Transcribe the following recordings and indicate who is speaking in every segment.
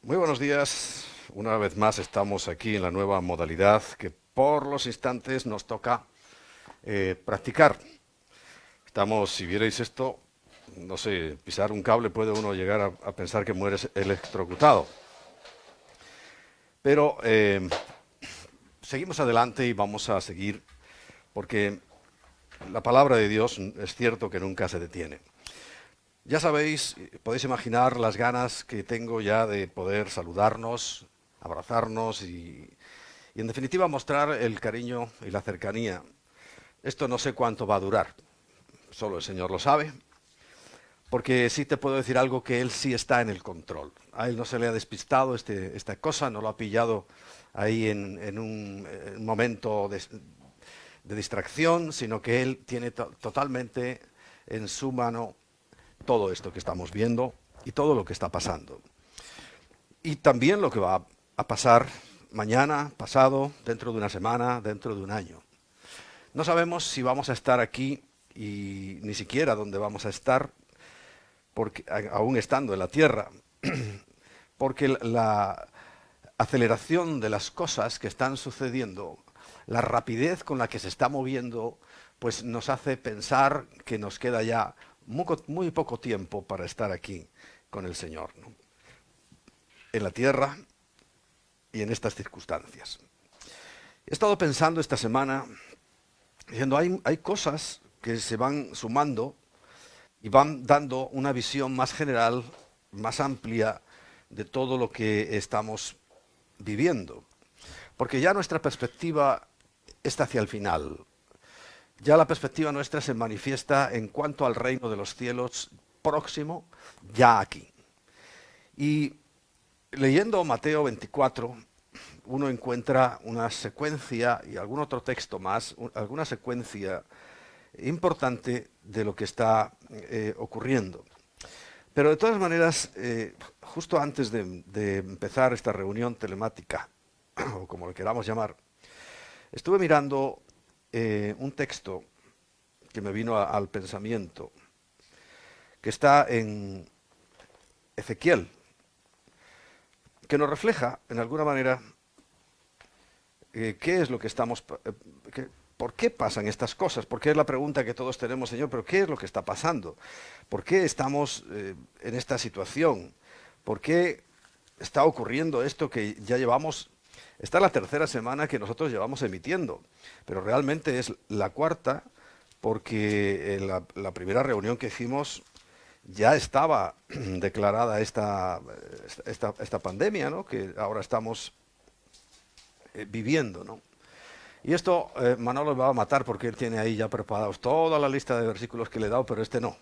Speaker 1: Muy buenos días. Una vez más estamos aquí en la nueva modalidad que por los instantes nos toca practicar. Estamos, si vierais esto, no sé, pisar un cable puede uno llegar a pensar que mueres electrocutado. Pero seguimos adelante y vamos a seguir porque la palabra de Dios es cierto que nunca se detiene. Ya sabéis, podéis imaginar las ganas que tengo ya de poder saludarnos, abrazarnos y en definitiva mostrar el cariño y la cercanía. Esto no sé cuánto va a durar, solo el Señor lo sabe, porque sí te puedo decir algo, que Él sí está en el control. A Él no se le ha despistado esta cosa, no lo ha pillado ahí en un momento de distracción, sino que Él tiene totalmente en su mano todo esto que estamos viendo y todo lo que está pasando. Y también lo que va a pasar mañana, pasado, dentro de una semana, dentro de un año. No sabemos si vamos a estar aquí y ni siquiera dónde vamos a estar, porque, aún estando en la Tierra, porque la aceleración de las cosas que están sucediendo, la rapidez con la que se está moviendo, pues nos hace pensar que nos queda ya muy poco tiempo para estar aquí con el Señor, ¿no? En la Tierra y en estas circunstancias. He estado pensando esta semana, diciendo, hay cosas que se van sumando y van dando una visión más general, más amplia de todo lo que estamos viviendo. Porque ya nuestra perspectiva está hacia el final. Ya la perspectiva nuestra se manifiesta en cuanto al reino de los cielos próximo, ya aquí. Y leyendo Mateo 24, uno encuentra una secuencia y algún otro texto más, alguna secuencia importante de lo que está ocurriendo. Pero de todas maneras, justo antes de empezar esta reunión telemática, o como le queramos llamar, estuve mirando un texto que me vino al pensamiento, que está en Ezequiel, que nos refleja, en alguna manera, qué es lo que estamos... ¿Por qué pasan estas cosas? Porque es la pregunta que todos tenemos, Señor, pero ¿qué es lo que está pasando? ¿Por qué estamos en esta situación? ¿Por qué está ocurriendo esto que ya llevamos? Esta es la tercera semana que nosotros llevamos emitiendo, pero realmente es la cuarta, porque en la primera reunión que hicimos ya estaba declarada esta pandemia, ¿no?, que ahora estamos viviendo, ¿no? Y esto Manolo me va a matar porque él tiene ahí ya preparados toda la lista de versículos que le he dado, pero este no.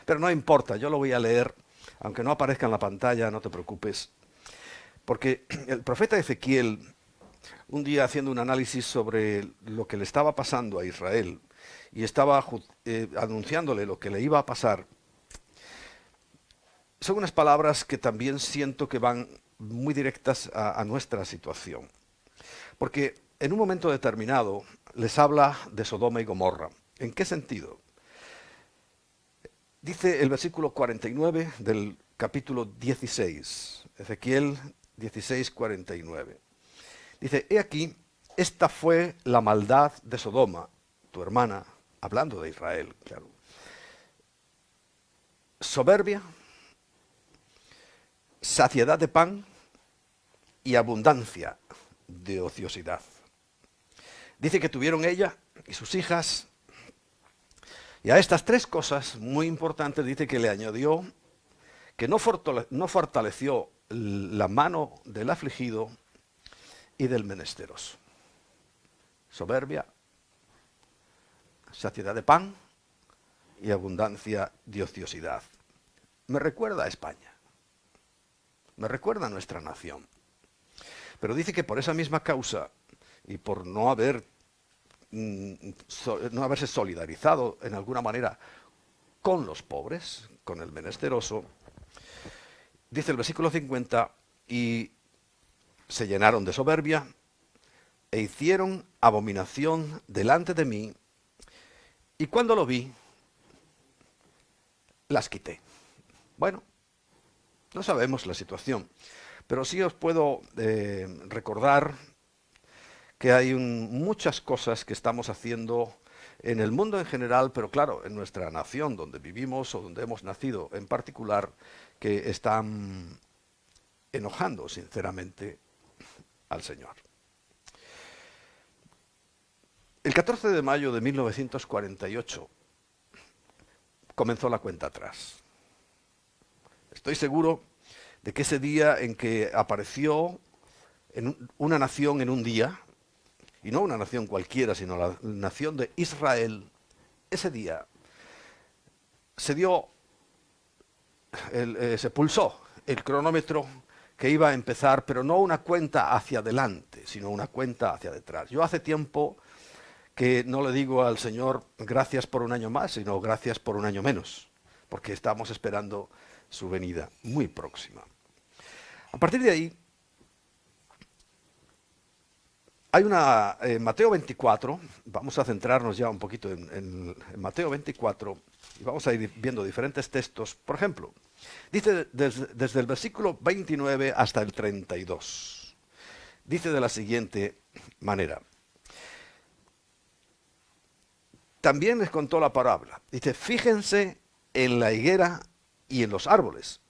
Speaker 1: Pero no importa, yo lo voy a leer, aunque no aparezca en la pantalla, no te preocupes. Porque el profeta Ezequiel, un día haciendo un análisis sobre lo que le estaba pasando a Israel, y estaba anunciándole lo que le iba a pasar, son unas palabras que también siento que van muy directas a nuestra situación. Porque en un momento determinado les habla de Sodoma y Gomorra. ¿En qué sentido? Dice el versículo 49 del capítulo 16, Ezequiel 16, 49. Dice, he aquí, esta fue la maldad de Sodoma, tu hermana, hablando de Israel, claro. Soberbia, saciedad de pan y abundancia de ociosidad. Dice que tuvieron ella y sus hijas, y a estas tres cosas muy importantes dice que le añadió que no fortaleció la mano del afligido y del menesteroso. Soberbia, saciedad de pan y abundancia de ociosidad. Me recuerda a España, me recuerda a nuestra nación. Pero dice que por esa misma causa y por no haberse solidarizado en alguna manera con los pobres, con el menesteroso, dice el versículo 50, y se llenaron de soberbia e hicieron abominación delante de mí, y cuando lo vi, las quité. Bueno, No sabemos la situación, pero sí os puedo recordar que hay muchas cosas que estamos haciendo en el mundo en general, pero claro, en nuestra nación donde vivimos o donde hemos nacido en particular, que están enojando sinceramente al Señor. El 14 de mayo de 1948 comenzó la cuenta atrás. Estoy seguro de que ese día en que apareció una nación en un día, y no una nación cualquiera, sino la nación de Israel, ese día se pulsó el cronómetro que iba a empezar, pero no una cuenta hacia adelante, sino una cuenta hacia detrás. Yo hace tiempo que no le digo al Señor gracias por un año más, sino gracias por un año menos, porque estamos esperando su venida muy próxima. A partir de ahí, hay en Mateo 24, vamos a centrarnos ya un poquito en Mateo 24, y vamos a ir viendo diferentes textos. Por ejemplo, dice desde el versículo 29 hasta el 32, dice de la siguiente manera. También les contó la parábola. Dice, fíjense en la higuera y en los árboles.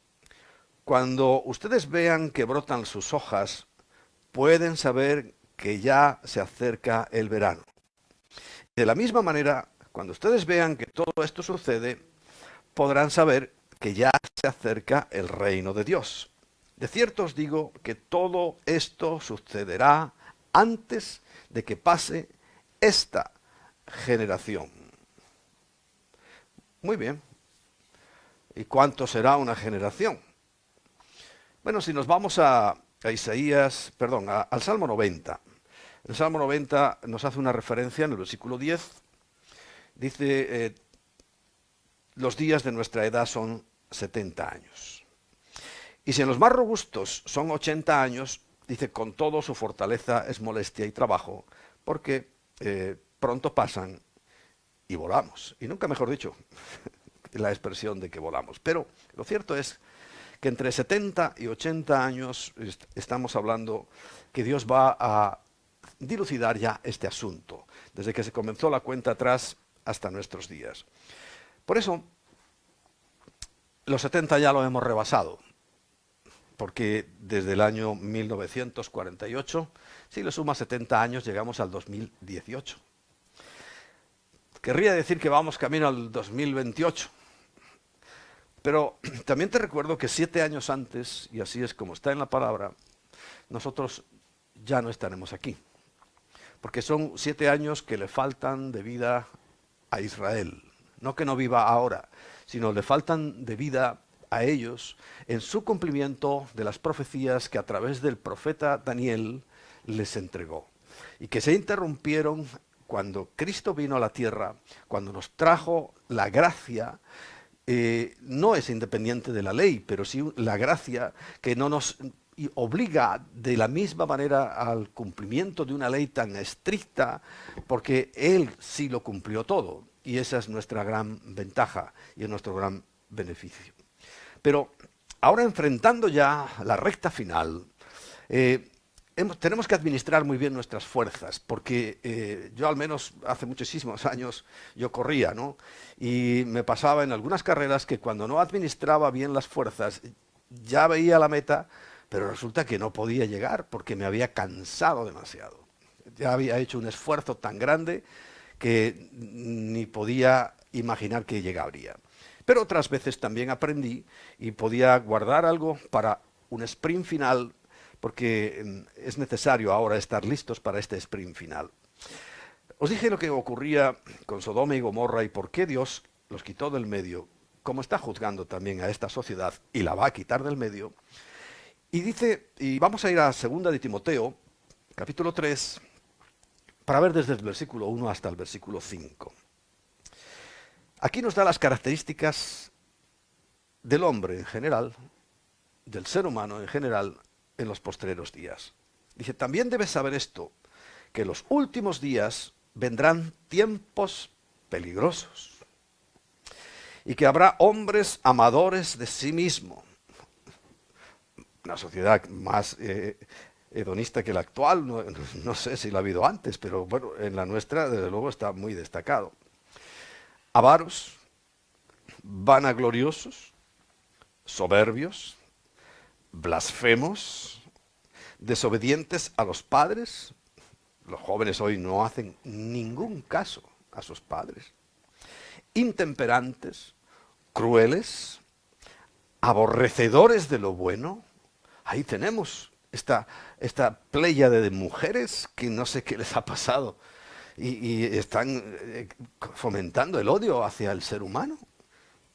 Speaker 1: Cuando ustedes vean que brotan sus hojas, pueden saber que ya se acerca el verano. De la misma manera, cuando ustedes vean que todo esto sucede, podrán saber que ya se acerca el reino de Dios. De cierto os digo que todo esto sucederá antes de que pase esta generación. Muy bien. ¿Y cuánto será una generación? Bueno, si nos vamos al Salmo 90. El Salmo 90 nos hace una referencia en el versículo 10. Dice, los días de nuestra edad son 70 años. Y si en los más robustos son 80 años, dice, con todo su fortaleza es molestia y trabajo, porque pronto pasan y volamos. Y nunca mejor dicho la expresión de que volamos. Pero lo cierto es que entre 70 y 80 años estamos hablando que Dios va a dilucidar ya este asunto, desde que se comenzó la cuenta atrás hasta nuestros días. Por eso, los 70 ya lo hemos rebasado, porque desde el año 1948, si le suma 70 años, llegamos al 2018. Querría decir que vamos camino al 2028. Pero también te recuerdo que 7 años antes, y así es como está en la palabra, nosotros ya no estaremos aquí. Porque son 7 años que le faltan de vida a Israel. No que no viva ahora, sino le faltan de vida a ellos en su cumplimiento de las profecías que a través del profeta Daniel les entregó. Y que se interrumpieron cuando Cristo vino a la tierra, cuando nos trajo la gracia. No es independiente de la ley, pero sí la gracia que no nos obliga de la misma manera al cumplimiento de una ley tan estricta, porque Él sí lo cumplió todo, y esa es nuestra gran ventaja y es nuestro gran beneficio. Pero ahora, enfrentando ya la recta final, tenemos que administrar muy bien nuestras fuerzas, porque yo al menos hace muchísimos años yo corría, ¿no? Y me pasaba en algunas carreras que cuando no administraba bien las fuerzas, ya veía la meta, pero resulta que no podía llegar porque me había cansado demasiado. Ya había hecho un esfuerzo tan grande que ni podía imaginar que llegaría. Pero otras veces también aprendí y podía guardar algo para un sprint final, porque es necesario ahora estar listos para este sprint final. Os dije lo que ocurría con Sodoma y Gomorra y por qué Dios los quitó del medio, como está juzgando también a esta sociedad y la va a quitar del medio. Y dice, y vamos a ir a 2 de Timoteo, capítulo 3, para ver desde el versículo 1 hasta el versículo 5. Aquí nos da las características del hombre en general, del ser humano en general, en los postreros días. Dice, también debes saber esto, que en los últimos días vendrán tiempos peligrosos y que habrá hombres amadores de sí mismos. una sociedad más hedonista que la actual, no sé si la ha habido antes, pero bueno, en la nuestra desde luego está muy destacado. Avaros, vanagloriosos, soberbios, blasfemos, desobedientes a los padres. Los jóvenes hoy no hacen ningún caso a sus padres. Intemperantes, crueles, aborrecedores de lo bueno. Ahí tenemos esta pléyade de mujeres que no sé qué les ha pasado y están fomentando el odio hacia el ser humano,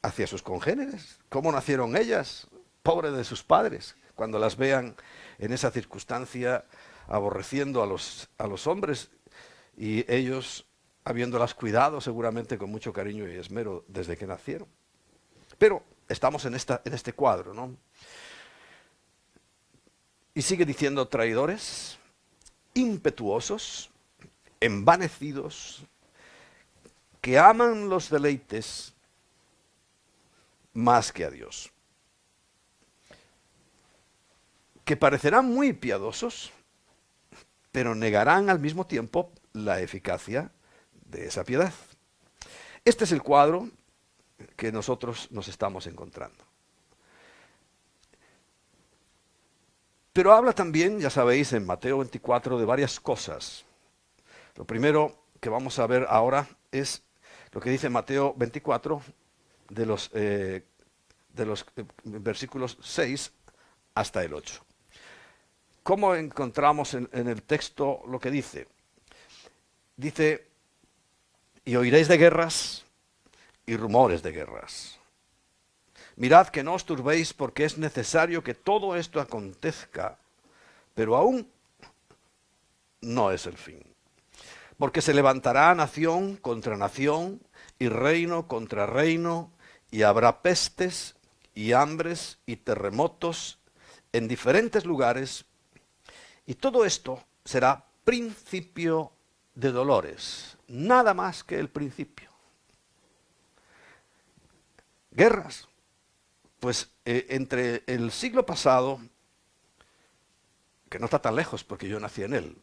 Speaker 1: hacia sus congéneres. ¿Cómo nacieron ellas? Pobre de sus padres, cuando las vean en esa circunstancia aborreciendo a los hombres y ellos habiéndolas cuidado seguramente con mucho cariño y esmero desde que nacieron. Pero estamos en este cuadro, ¿no? Y sigue diciendo traidores, impetuosos, envanecidos, que aman los deleites más que a Dios, que parecerán muy piadosos, pero negarán al mismo tiempo la eficacia de esa piedad. Este es el cuadro que nosotros nos estamos encontrando. Pero habla también, ya sabéis, en Mateo 24 de varias cosas. Lo primero que vamos a ver ahora es lo que dice Mateo 24 de los versículos 6 hasta el 8. ¿Cómo encontramos en el texto lo que dice? Dice, y oiréis de guerras y rumores de guerras. Mirad que no os turbéis porque es necesario que todo esto acontezca, pero aún no es el fin. Porque se levantará nación contra nación y reino contra reino, y habrá pestes y hambres y terremotos en diferentes lugares, y todo esto será principio de dolores, nada más que el principio. Guerras. Pues entre el siglo pasado, que no está tan lejos porque yo nací en él,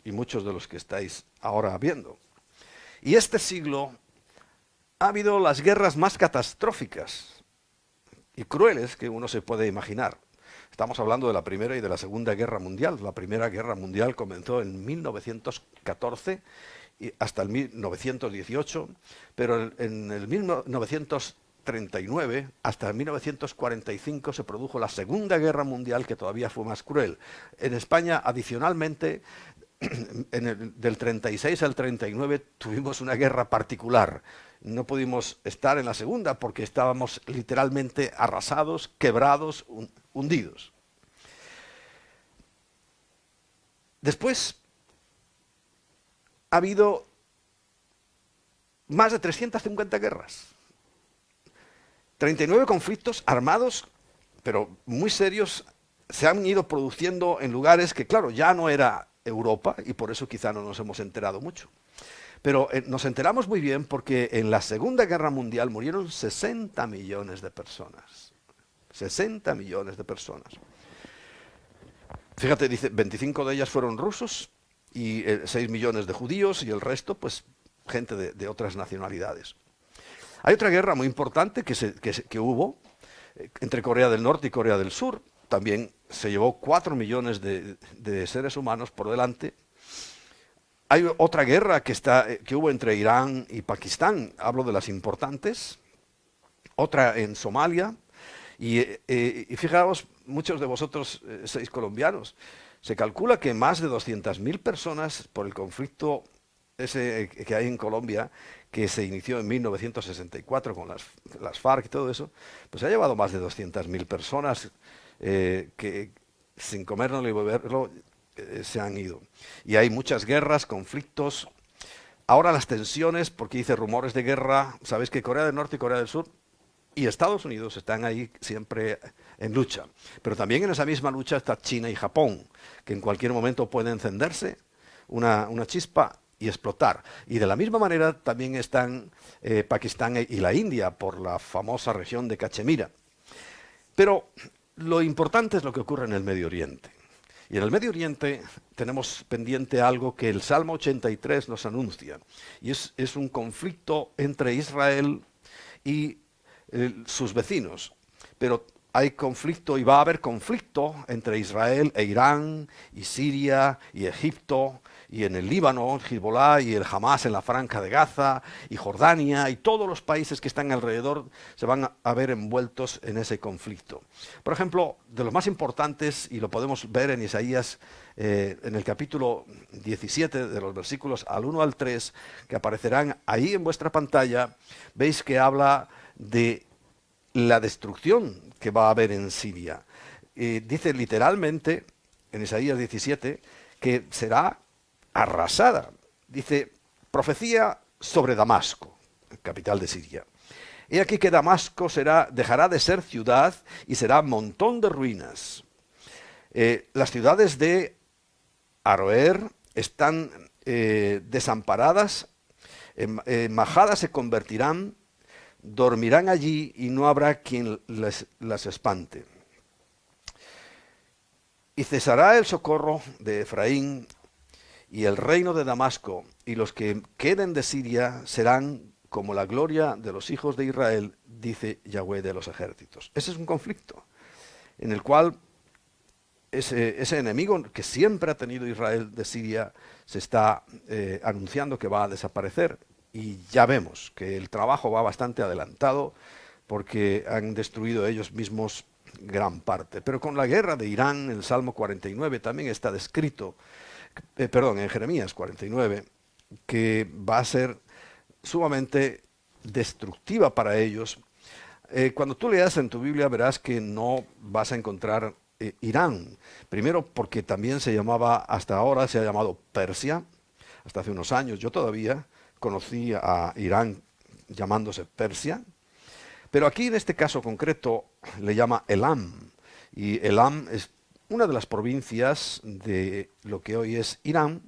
Speaker 1: y muchos de los que estáis ahora viendo, y este siglo ha habido las guerras más catastróficas y crueles que uno se puede imaginar. Estamos hablando de la Primera y de la Segunda Guerra Mundial. La Primera Guerra Mundial comenzó en 1914 y hasta el 1918, pero en el 1939 hasta 1945 se produjo la Segunda Guerra Mundial, que todavía fue más cruel. En España, adicionalmente, del 36 al 39 tuvimos una guerra particular. No pudimos estar en la segunda porque estábamos literalmente arrasados, quebrados, hundidos. Después ha habido más de 350 guerras. 39 conflictos armados, pero muy serios, se han ido produciendo en lugares que, claro, ya no era Europa, y por eso quizá no nos hemos enterado mucho. Pero nos enteramos muy bien porque en la Segunda Guerra Mundial murieron 60 millones de personas. 60 millones de personas. Fíjate, dice, 25 de ellas fueron rusos, y 6 millones de judíos, y el resto, pues, gente de otras nacionalidades. Hay otra guerra muy importante que hubo entre Corea del Norte y Corea del Sur. También se llevó 4 millones de seres humanos por delante. Hay otra guerra que hubo entre Irán y Pakistán. Hablo de las importantes. Otra en Somalia. Y fijaos, muchos de vosotros sois colombianos. Se calcula que más de 200.000 personas por el conflicto ese que hay en Colombia, que se inició en 1964 con las FARC y todo eso, pues ha llevado más de 200.000 personas que sin comerlo ni beberlo se han ido. Y hay muchas guerras, conflictos. Ahora las tensiones, porque dice rumores de guerra, sabéis que Corea del Norte y Corea del Sur y Estados Unidos están ahí siempre en lucha. Pero también en esa misma lucha está China y Japón, que en cualquier momento puede encenderse una chispa y explotar. Y de la misma manera también están Pakistán y la India por la famosa región de Cachemira. Pero lo importante es lo que ocurre en el Medio Oriente. Y en el Medio Oriente tenemos pendiente algo que el Salmo 83 nos anuncia, y es un conflicto entre Israel y sus vecinos. Pero hay conflicto y va a haber conflicto entre Israel e Irán, y Siria, y Egipto, y en el Líbano, Hezbollah y el Hamas en la Franja de Gaza, y Jordania, y todos los países que están alrededor se van a ver envueltos en ese conflicto. Por ejemplo, de los más importantes, y lo podemos ver en Isaías, en el capítulo 17, de los versículos al 1 al 3, que aparecerán ahí en vuestra pantalla, veis que habla de la destrucción que va a haber en Siria. Dice literalmente, en Isaías 17, que será arrasada. Dice, profecía sobre Damasco, capital de Siria. He aquí que Damasco dejará de ser ciudad y será montón de ruinas. Las ciudades de Aroer están desamparadas, majadas se convertirán, dormirán allí y no habrá quien las espante. Y cesará el socorro de Efraín y el reino de Damasco, y los que queden de Siria serán como la gloria de los hijos de Israel, dice Yahweh de los ejércitos. Ese es un conflicto en el cual ese enemigo que siempre ha tenido Israel de Siria se está anunciando que va a desaparecer. Y ya vemos que el trabajo va bastante adelantado porque han destruido ellos mismos gran parte. Pero con la guerra de Irán, en el Salmo 49 también está descrito, en Jeremías 49, que va a ser sumamente destructiva para ellos. Cuando tú leas en tu Biblia verás que no vas a encontrar Irán. Primero porque también hasta ahora se ha llamado Persia, hasta hace unos años. Yo todavía conocí a Irán llamándose Persia, pero aquí en este caso concreto le llama Elam, y Elam es una de las provincias de lo que hoy es Irán,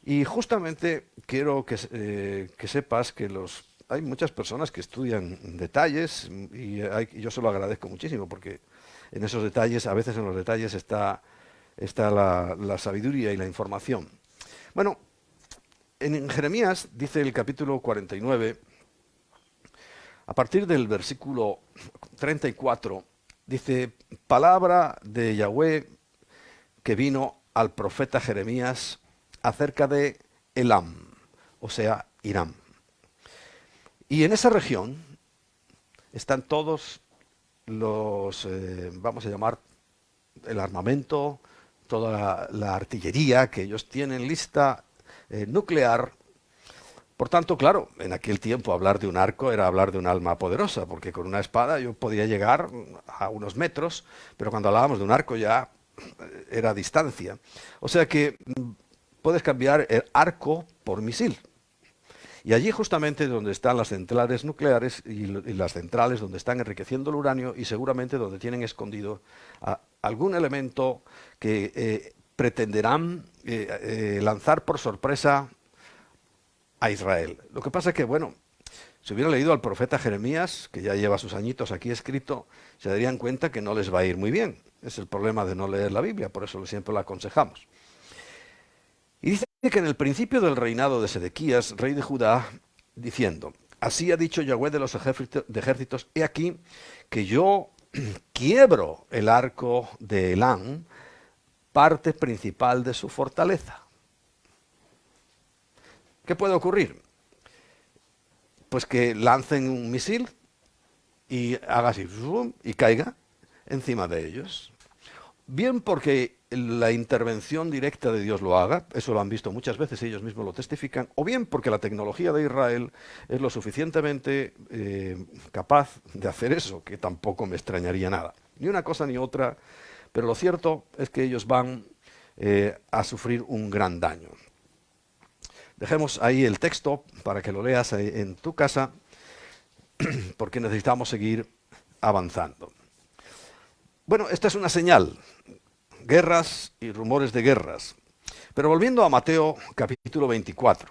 Speaker 1: y justamente quiero que sepas que hay muchas personas que estudian detalles, y yo se lo agradezco muchísimo, porque en esos detalles, a veces en los detalles está la sabiduría y la información. Bueno, en Jeremías dice el capítulo 49, a partir del versículo 34, dice, palabra de Yahweh que vino al profeta Jeremías acerca de Elam, o sea, Irán. Y en esa región están todos los, vamos a llamar, el armamento, toda la artillería que ellos tienen lista, nuclear. Por tanto, claro, en aquel tiempo hablar de un arco era hablar de un alma poderosa, porque con una espada yo podía llegar a unos metros, pero cuando hablábamos de un arco ya era distancia. O sea que puedes cambiar el arco por misil. Y allí justamente donde están las centrales nucleares y las centrales donde están enriqueciendo el uranio, y seguramente donde tienen escondido algún elemento que pretenderán lanzar por sorpresa a Israel. Lo que pasa es que, bueno, si hubieran leído al profeta Jeremías, que ya lleva sus añitos aquí escrito, se darían cuenta que no les va a ir muy bien. Es el problema de no leer la Biblia, por eso siempre lo aconsejamos. Y dice que en el principio del reinado de Sedequías, rey de Judá, diciendo, así ha dicho Yahweh de los ejércitos, he aquí que yo quiebro el arco de Elam, parte principal de su fortaleza. ¿Qué puede ocurrir? Pues que lancen un misil y haga así, y caiga encima de ellos. Bien porque la intervención directa de Dios lo haga, eso lo han visto muchas veces y ellos mismos lo testifican, o bien porque la tecnología de Israel es lo suficientemente capaz de hacer eso, que tampoco me extrañaría nada. Ni una cosa ni otra, pero lo cierto es que ellos van a sufrir un gran daño. Dejemos ahí el texto para que lo leas en tu casa, porque necesitamos seguir avanzando. Bueno, esta es una señal, guerras y rumores de guerras. Pero volviendo a Mateo capítulo 24,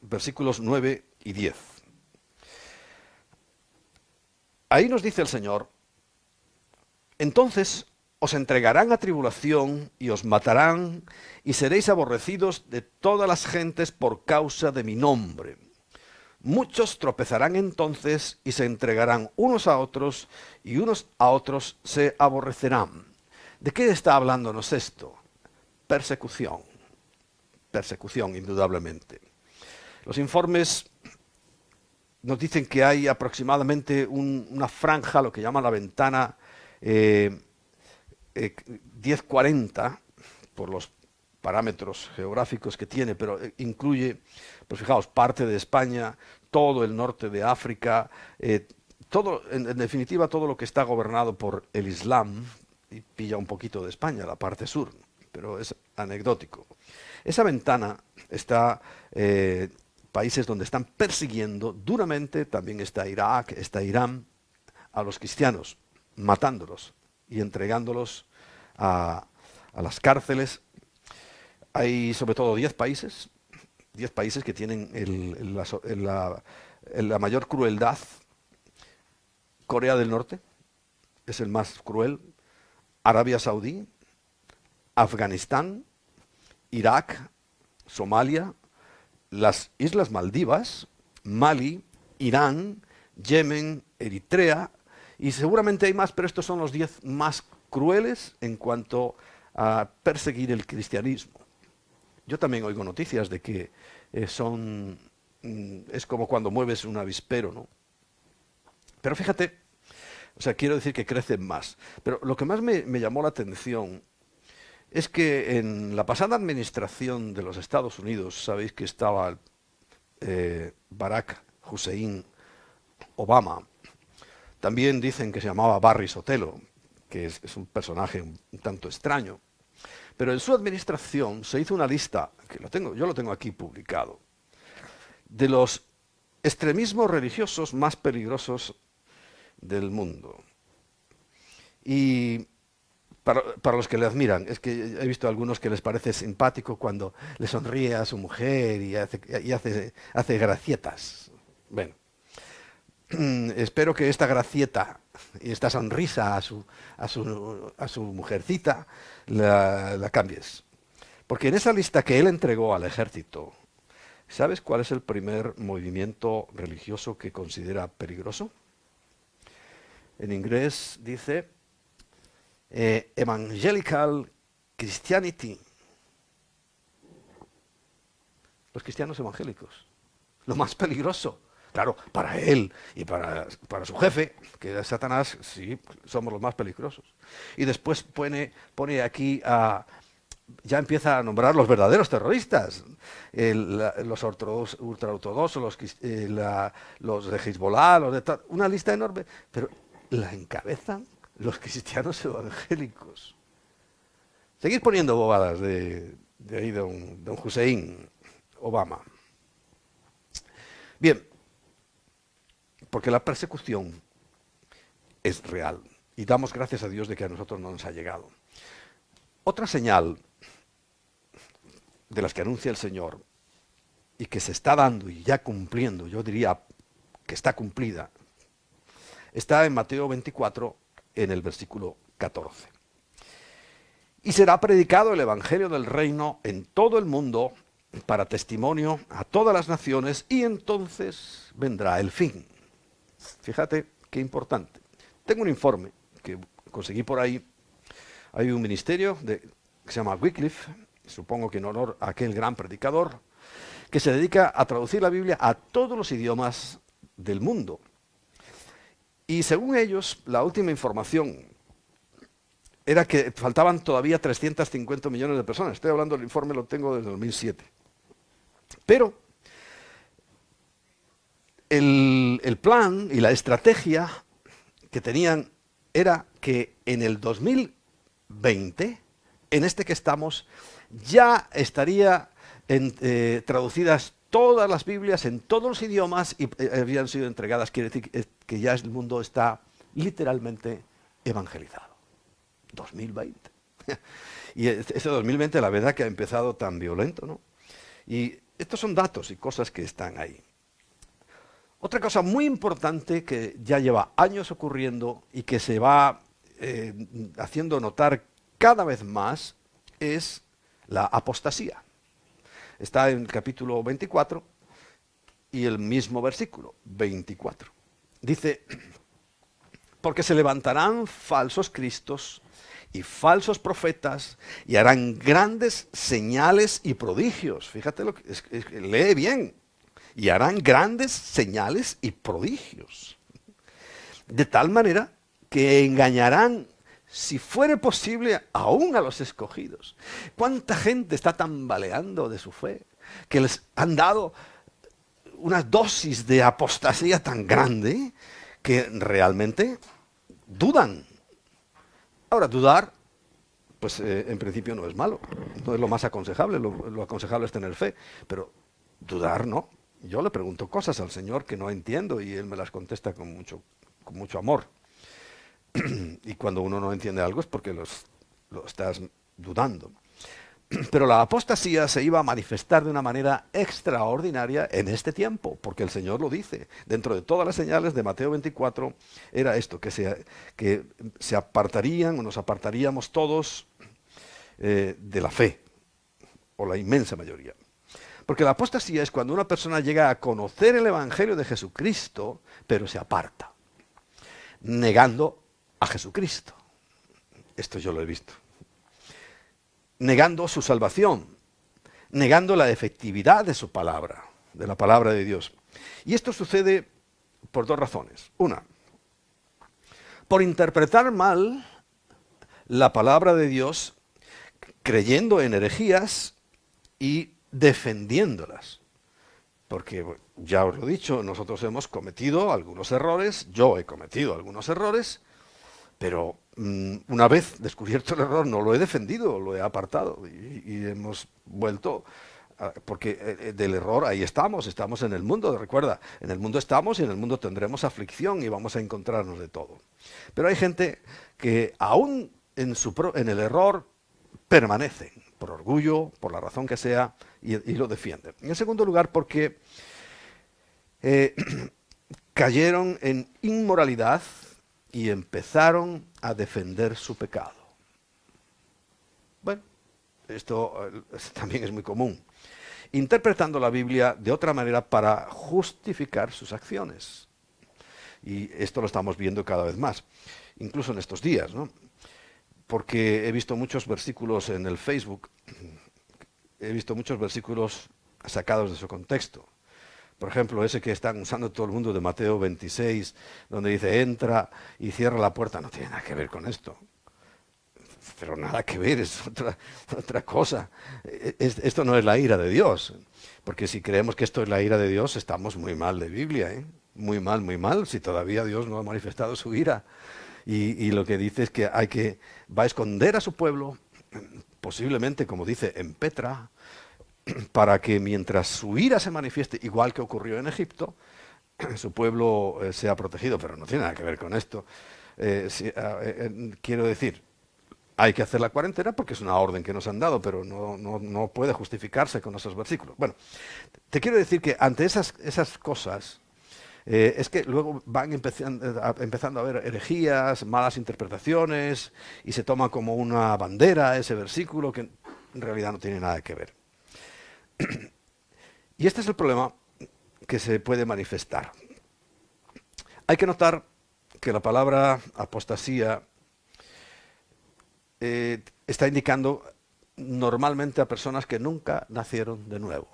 Speaker 1: versículos 9 y 10. Ahí nos dice el Señor, Entonces os entregarán a tribulación y os matarán y seréis aborrecidos de todas las gentes por causa de mi nombre. Muchos tropezarán entonces y se entregarán unos a otros y unos a otros se aborrecerán. ¿De qué está hablándonos esto? Persecución. Persecución, indudablemente. Los informes nos dicen que hay aproximadamente una franja, lo que llaman la ventana 1040, por los parámetros geográficos que tiene, pero incluye, pues fijaos, parte de España, todo el norte de África, todo, en definitiva, todo lo que está gobernado por el Islam, y pilla un poquito de España, la parte sur, pero es anecdótico. Esa ventana está países donde están persiguiendo duramente, también está Irak, está Irán, a los cristianos, matándolos y entregándolos a las cárceles. Hay sobre todo 10 países que tienen la mayor crueldad. Corea del Norte es el más cruel, Arabia Saudí, Afganistán, Irak, Somalia, las Islas Maldivas, Mali, Irán, Yemen, Eritrea, y seguramente hay más, pero estos son los 10 más crueles en cuanto a perseguir el cristianismo. Yo también oigo noticias de que es como cuando mueves un avispero, ¿no? Pero fíjate, o sea, quiero decir que crecen más. Pero lo que más me llamó la atención es que en la pasada administración de los Estados Unidos, sabéis que estaba Barack Hussein Obama. También dicen que se llamaba Barry Sotelo, que es un personaje un tanto extraño. Pero en su administración se hizo una lista, que yo lo tengo aquí publicado, de los extremismos religiosos más peligrosos del mundo. Y para los que le admiran, es que he visto a algunos que les parece simpático cuando le sonríe a su mujer y hace gracietas. Bueno, espero que esta gracieta y esta sonrisa a su mujercita la cambies. Porque en esa lista que él entregó al ejército, ¿sabes cuál es el primer movimiento religioso que considera peligroso? En inglés dice Evangelical Christianity. Los cristianos evangélicos. Lo más peligroso. Claro, para él y para su jefe, que es Satanás, sí, somos los más peligrosos. Y después pone aquí ya empieza a nombrar los verdaderos terroristas, los ultraortodoxos, los de Hezbollah, una lista enorme, pero la encabezan los cristianos evangélicos. Seguid poniendo bobadas de ahí don Hussein Obama. Bien, porque la persecución es real y damos gracias a Dios de que a nosotros no nos ha llegado. Otra señal de las que anuncia el Señor y que se está dando y ya cumpliendo, yo diría que está cumplida, está en Mateo 24, en el versículo 14. Y será predicado el Evangelio del Reino en todo el mundo para testimonio a todas las naciones y entonces vendrá el fin. Fíjate qué importante. Tengo un informe que conseguí por ahí. Hay un ministerio que se llama Wycliffe, supongo que en honor a aquel gran predicador, que se dedica a traducir la Biblia a todos los idiomas del mundo. Y según ellos, la última información era que faltaban todavía 350 millones de personas. Estoy hablando del informe, lo tengo desde 2007. Pero el plan y la estrategia que tenían era que en el 2020, en este que estamos, ya estaría traducidas todas las Biblias en todos los idiomas y habían sido entregadas. Quiere decir que ya el mundo está literalmente evangelizado. 2020. Y este 2020, la verdad que ha empezado tan violento, ¿no? Y estos son datos y cosas que están ahí. Otra cosa muy importante que ya lleva años ocurriendo y que se va haciendo notar cada vez más es la apostasía. Está en el capítulo 24 y el mismo versículo, 24. Dice, porque se levantarán falsos cristos y falsos profetas y harán grandes señales y prodigios. Fíjate lo que lee bien. Y harán grandes señales y prodigios. De tal manera que engañarán, si fuere posible, aún a los escogidos. ¿Cuánta gente está tambaleando de su fe? Que les han dado una dosis de apostasía tan grande que realmente dudan. Ahora, dudar, pues en principio no es malo, no es lo más aconsejable, lo aconsejable es tener fe, pero dudar no. Yo le pregunto cosas al Señor que no entiendo y Él me las contesta con mucho amor. Y cuando uno no entiende algo es porque lo estás dudando. Pero la apostasía se iba a manifestar de una manera extraordinaria en este tiempo, porque el Señor lo dice. Dentro de todas las señales de Mateo 24 era esto, que se apartarían o nos apartaríamos todos de la fe, o la inmensa mayoría. Porque la apostasía es cuando una persona llega a conocer el Evangelio de Jesucristo, pero se aparta, negando a Jesucristo. Esto yo lo he visto. Negando su salvación, negando la efectividad de su palabra, de la palabra de Dios. Y esto sucede por dos razones. Una, por interpretar mal la palabra de Dios, creyendo en herejías y defendiéndolas. Porque ya os lo he dicho, nosotros hemos cometido algunos errores, yo he cometido algunos errores, pero una vez descubierto el error no lo he defendido, lo he apartado y hemos vuelto, porque del error ahí estamos en el mundo, recuerda, en el mundo estamos y en el mundo tendremos aflicción y vamos a encontrarnos de todo. Pero hay gente que aún en el error permanecen, por orgullo, por la razón que sea, y lo defienden. En segundo lugar, porque cayeron en inmoralidad y empezaron a defender su pecado. Bueno, esto también es muy común. Interpretando la Biblia de otra manera para justificar sus acciones. Y esto lo estamos viendo cada vez más, incluso en estos días, ¿no? Porque he visto muchos versículos en el Facebook, he visto muchos versículos sacados de su contexto. Por ejemplo, ese que están usando todo el mundo de Mateo 26, donde dice, entra y cierra la puerta. No tiene nada que ver con esto. Pero nada que ver, es otra cosa. Esto no es la ira de Dios. Porque si creemos que esto es la ira de Dios, estamos muy mal de Biblia, ¿eh? Muy mal, si todavía Dios no ha manifestado su ira. Y lo que dice es que va a esconder a su pueblo, posiblemente, como dice, en Petra, para que mientras su ira se manifieste, igual que ocurrió en Egipto, su pueblo sea protegido, pero no tiene nada que ver con esto. Quiero decir, hay que hacer la cuarentena porque es una orden que nos han dado, pero no puede justificarse con esos versículos. Bueno, te quiero decir que ante esas cosas, es que luego van empezando a haber herejías, malas interpretaciones, y se toma como una bandera ese versículo que en realidad no tiene nada que ver. Y este es el problema que se puede manifestar. Hay que notar que la palabra apostasía está indicando normalmente a personas que nunca nacieron de nuevo.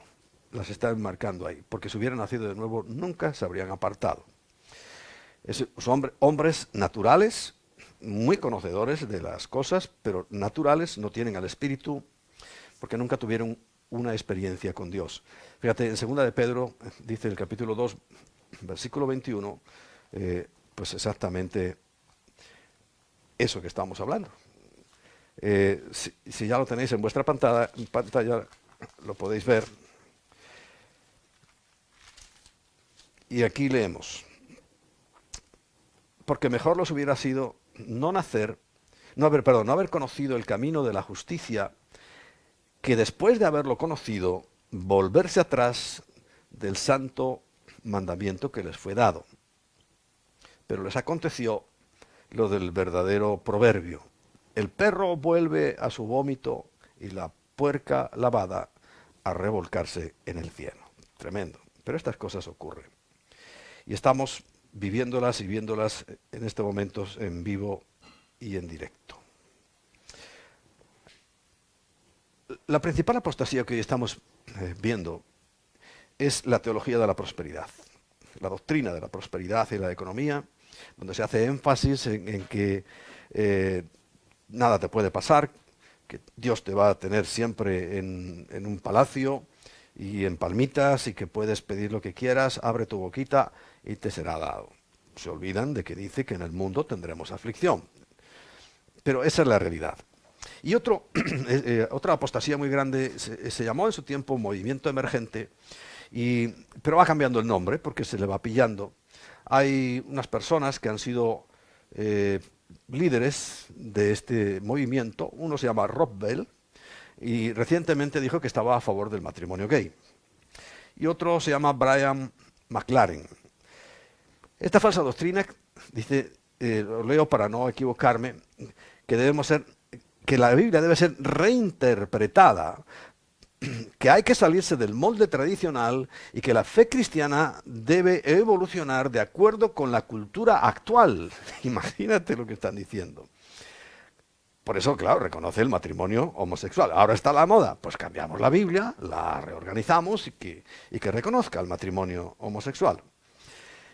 Speaker 1: Las está enmarcando ahí, porque si hubieran nacido de nuevo nunca se habrían apartado. Son hombres naturales, muy conocedores de las cosas, pero naturales, no tienen al Espíritu, porque nunca tuvieron una experiencia con Dios. Fíjate, en 2 de Pedro, dice el capítulo 2, versículo 21, pues exactamente eso que estamos hablando. Si ya lo tenéis en vuestra pantalla, lo podéis ver. Y aquí leemos, porque mejor los hubiera sido no haber conocido el camino de la justicia, que después de haberlo conocido, volverse atrás del santo mandamiento que les fue dado. Pero les aconteció lo del verdadero proverbio. El perro vuelve a su vómito y la puerca lavada a revolcarse en el cieno. Tremendo. Pero estas cosas ocurren. Y estamos viviéndolas y viéndolas en estos momentos en vivo y en directo. La principal apostasía que hoy estamos viendo es la teología de la prosperidad, la doctrina de la prosperidad y la economía, donde se hace énfasis en que nada te puede pasar, que Dios te va a tener siempre en un palacio y en palmitas y que puedes pedir lo que quieras, abre tu boquita y te será dado. Se olvidan de que dice que en el mundo tendremos aflicción. Pero esa es la realidad. Y otra apostasía muy grande se llamó en su tiempo movimiento emergente, pero va cambiando el nombre porque se le va pillando. Hay unas personas que han sido líderes de este movimiento. Uno se llama Rob Bell y recientemente dijo que estaba a favor del matrimonio gay. Y otro se llama Brian McLaren. Esta falsa doctrina dice, lo leo para no equivocarme, que la Biblia debe ser reinterpretada, que hay que salirse del molde tradicional y que la fe cristiana debe evolucionar de acuerdo con la cultura actual. Imagínate lo que están diciendo. Por eso, claro, reconoce el matrimonio homosexual. Ahora está la moda, pues cambiamos la Biblia, la reorganizamos y que reconozca el matrimonio homosexual.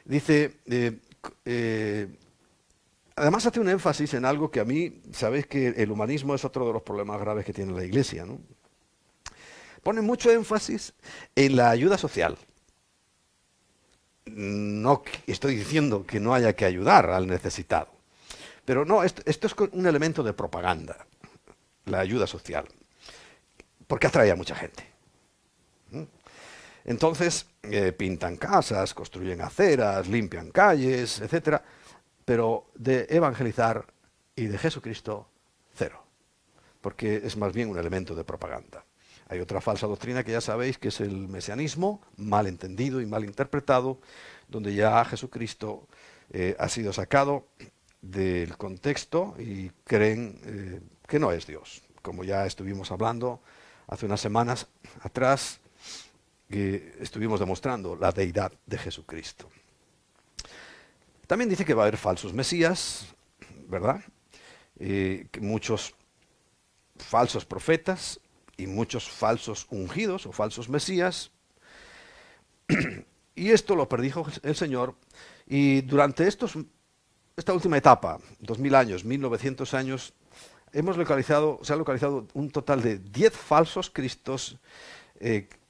Speaker 1: Dice, además hace un énfasis en algo que a mí, sabéis que el humanismo es otro de los problemas graves que tiene la Iglesia, ¿no? Pone mucho énfasis en la ayuda social. No estoy diciendo que no haya que ayudar al necesitado, pero no, esto es un elemento de propaganda, la ayuda social, porque atrae a mucha gente. Entonces, pintan casas, construyen aceras, limpian calles, etcétera, pero de evangelizar y de Jesucristo, cero, porque es más bien un elemento de propaganda. Hay otra falsa doctrina que ya sabéis, que es el mesianismo, mal entendido y mal interpretado, donde ya Jesucristo ha sido sacado del contexto y creen que no es Dios. Como ya estuvimos hablando hace unas semanas atrás, que estuvimos demostrando la deidad de Jesucristo. También dice que va a haber falsos mesías, ¿verdad? Que muchos falsos profetas y muchos falsos ungidos o falsos mesías. Y esto lo predijo el Señor. Y durante esta última etapa, 2000 años, 1900 años, se ha localizado un total de 10 falsos cristos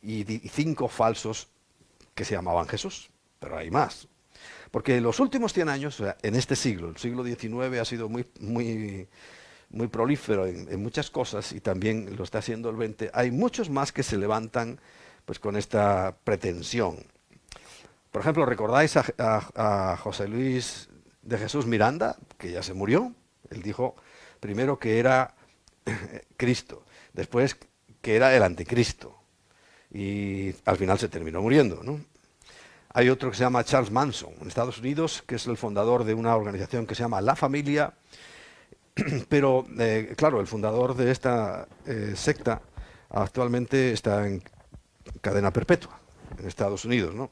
Speaker 1: y 5 falsos que se llamaban Jesús. Pero hay más. Porque en los últimos 100 años, o sea, en este siglo, el siglo XIX ha sido muy prolífero en muchas cosas y también lo está haciendo el XX, hay muchos más que se levantan pues con esta pretensión. Por ejemplo, ¿recordáis a José Luis de Jesús Miranda, que ya se murió? Él dijo primero que era Cristo, después que era el anticristo y al final se terminó muriendo, ¿no? Hay otro que se llama Charles Manson, en Estados Unidos, que es el fundador de una organización que se llama La Familia. Pero, claro, el fundador de esta secta actualmente está en cadena perpetua en Estados Unidos, ¿no?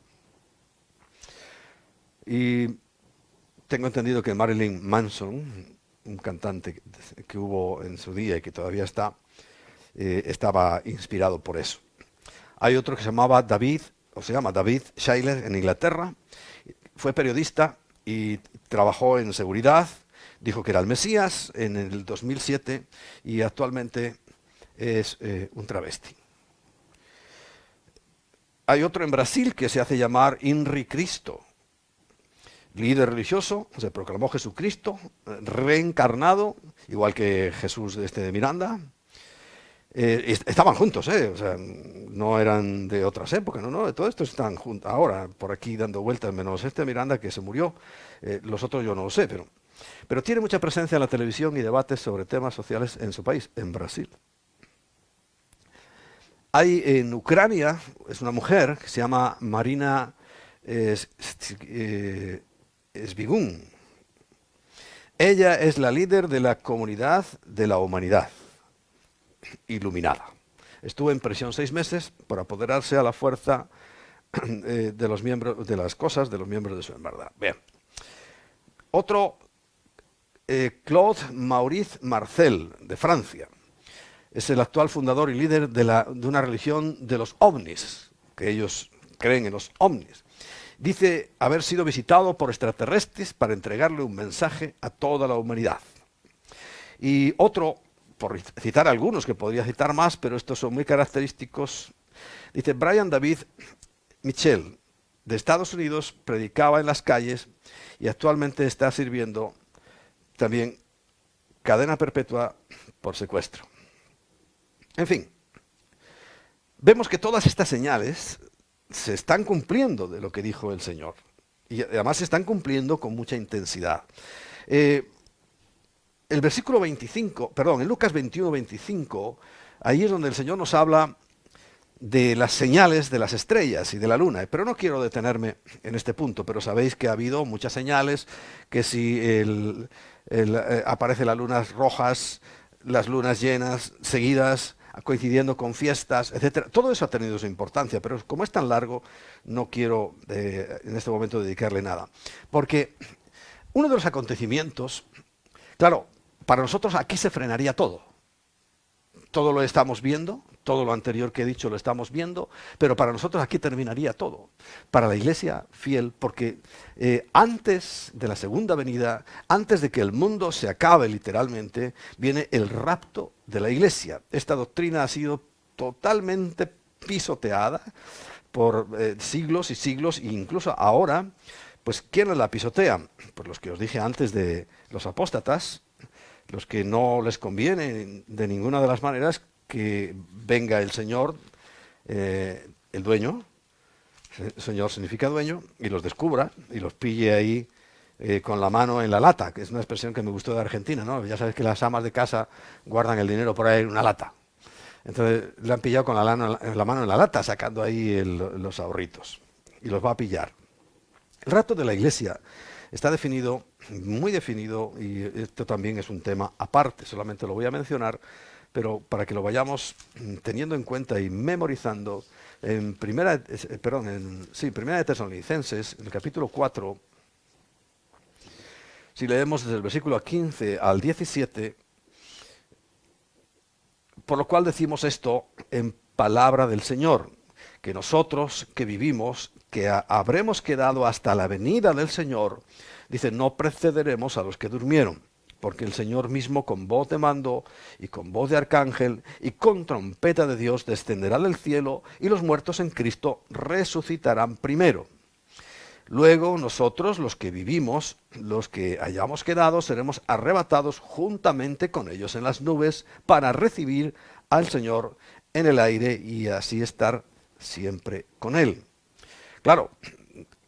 Speaker 1: Y tengo entendido que Marilyn Manson, un cantante que hubo en su día y que todavía está, estaba inspirado por eso. Hay otro que se llama David Shayler en Inglaterra. Fue periodista y trabajó en seguridad. Dijo que era el Mesías en el 2007 y actualmente es un travesti. Hay otro en Brasil que se hace llamar Inri Cristo. Líder religioso, se proclamó Jesucristo, reencarnado, igual que Jesús de Miranda. Estaban juntos, o sea, no eran de otras épocas, no, todo esto están juntos ahora, por aquí dando vueltas, menos Miranda que se murió, los otros yo no lo sé, pero tiene mucha presencia en la televisión y debates sobre temas sociales en su país, en Brasil. Hay en Ucrania, es una mujer que se llama Marina Svigun. Ella es la líder de la comunidad de la humanidad iluminada. Estuvo en prisión 6 meses por apoderarse a la fuerza de los miembros, de las cosas de los miembros de su hermandad. Bien. Otro, Claude Maurice Marcel, de Francia. Es el actual fundador y líder de una religión de los ovnis, que ellos creen en los ovnis. Dice haber sido visitado por extraterrestres para entregarle un mensaje a toda la humanidad. Y otro, por citar algunos, que podría citar más, pero estos son muy característicos, dice Brian David Mitchell, de Estados Unidos, predicaba en las calles y actualmente está sirviendo también cadena perpetua por secuestro. En fin, vemos que todas estas señales se están cumpliendo de lo que dijo el Señor. Y además se están cumpliendo con mucha intensidad. El versículo 25, perdón, en Lucas 21, 25, ahí es donde el Señor nos habla de las señales de las estrellas y de la luna. Pero no quiero detenerme en este punto, pero sabéis que ha habido muchas señales, que si aparecen las lunas rojas, las lunas llenas, seguidas, coincidiendo con fiestas, etcétera. Todo eso ha tenido su importancia, pero como es tan largo, no quiero en este momento dedicarle nada. Porque uno de los acontecimientos, claro, para nosotros aquí se frenaría todo. Todo lo estamos viendo, todo lo anterior que he dicho lo estamos viendo, pero para nosotros aquí terminaría todo. Para la iglesia fiel, porque antes de la segunda venida, antes de que el mundo se acabe literalmente, viene el rapto de la iglesia. Esta doctrina ha sido totalmente pisoteada por siglos y siglos, e incluso ahora, pues ¿quiénes la pisotean? Pues los que os dije antes de los apóstatas, los que no les conviene de ninguna de las maneras que venga el Señor, el dueño, Señor significa dueño, y los descubra y los pille ahí con la mano en la lata, que es una expresión que me gustó de Argentina, ¿no? Ya sabes que las amas de casa guardan el dinero por ahí en una lata. Entonces le han pillado con la mano en la lata, sacando ahí los ahorritos, y los va a pillar. El rapto de la iglesia está definido, muy definido, y esto también es un tema aparte, solamente lo voy a mencionar, pero para que lo vayamos teniendo en cuenta y memorizando, en Primera de Tesalonicenses, en el capítulo 4, si leemos desde el versículo 15 al 17, por lo cual decimos esto en palabra del Señor, que nosotros que vivimos, que habremos quedado hasta la venida del Señor, dice, no precederemos a los que durmieron, porque el Señor mismo con voz de mando y con voz de arcángel y con trompeta de Dios descenderá del cielo y los muertos en Cristo resucitarán primero. Luego nosotros, los que vivimos, los que hayamos quedado, seremos arrebatados juntamente con ellos en las nubes para recibir al Señor en el aire y así estar siempre con Él. Claro,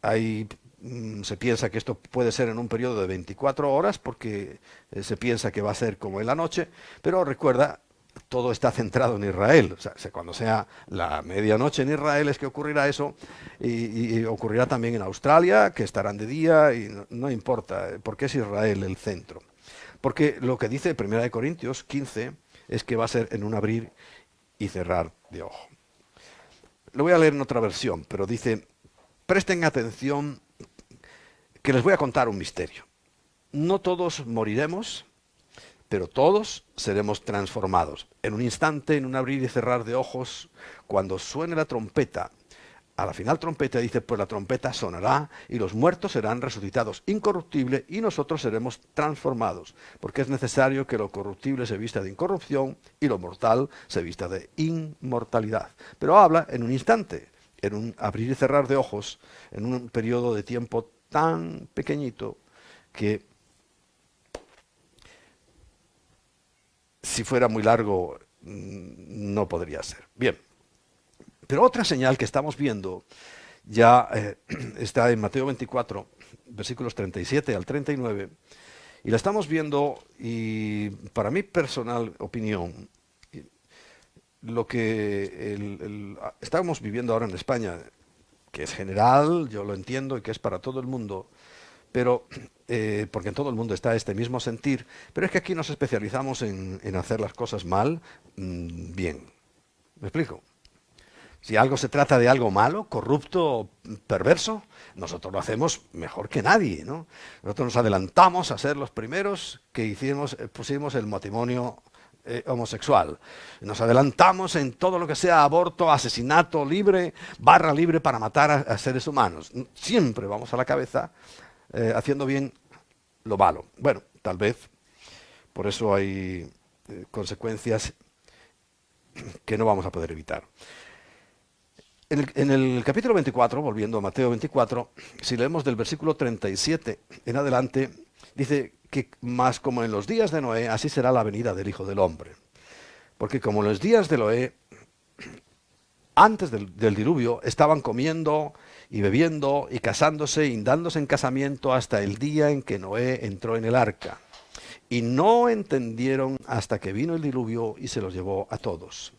Speaker 1: se piensa que esto puede ser en un periodo de 24 horas porque se piensa que va a ser como en la noche, pero recuerda, todo está centrado en Israel. O sea, cuando sea la medianoche en Israel es que ocurrirá eso y ocurrirá también en Australia, que estarán de día y no importa, porque es Israel el centro. Porque lo que dice 1 Corintios 15 es que va a ser en un abrir y cerrar de ojo. Lo voy a leer en otra versión, pero dice, presten atención que les voy a contar un misterio. No todos moriremos, pero todos seremos transformados. En un instante, en un abrir y cerrar de ojos, cuando suene la trompeta, a la final trompeta dice, pues la trompeta sonará y los muertos serán resucitados incorruptible y nosotros seremos transformados, porque es necesario que lo corruptible se vista de incorrupción y lo mortal se vista de inmortalidad. Pero habla en un instante, en un abrir y cerrar de ojos, en un periodo de tiempo tan pequeñito que si fuera muy largo no podría ser. Bien. Pero otra señal que estamos viendo ya está en Mateo 24, versículos 37 al 39, y la estamos viendo, y para mi personal opinión, lo que estamos viviendo ahora en España, que es general, yo lo entiendo, y que es para todo el mundo, pero porque en todo el mundo está este mismo sentir, pero es que aquí nos especializamos en hacer las cosas mal, bien. ¿Me explico? Si algo se trata de algo malo, corrupto, perverso, nosotros lo hacemos mejor que nadie, ¿no? Nosotros nos adelantamos a ser los primeros que pusimos el matrimonio homosexual. Nos adelantamos en todo lo que sea aborto, asesinato libre, barra libre para matar a seres humanos. Siempre vamos a la cabeza haciendo bien lo malo. Bueno, tal vez por eso hay consecuencias que no vamos a poder evitar. En el capítulo 24, volviendo a Mateo 24, si leemos del versículo 37 en adelante, dice que más como en los días de Noé, así será la venida del Hijo del Hombre. Porque como en los días de Noé, antes del diluvio, estaban comiendo y bebiendo y casándose y dándose en casamiento hasta el día en que Noé entró en el arca. Y no entendieron hasta que vino el diluvio y se los llevó a todos.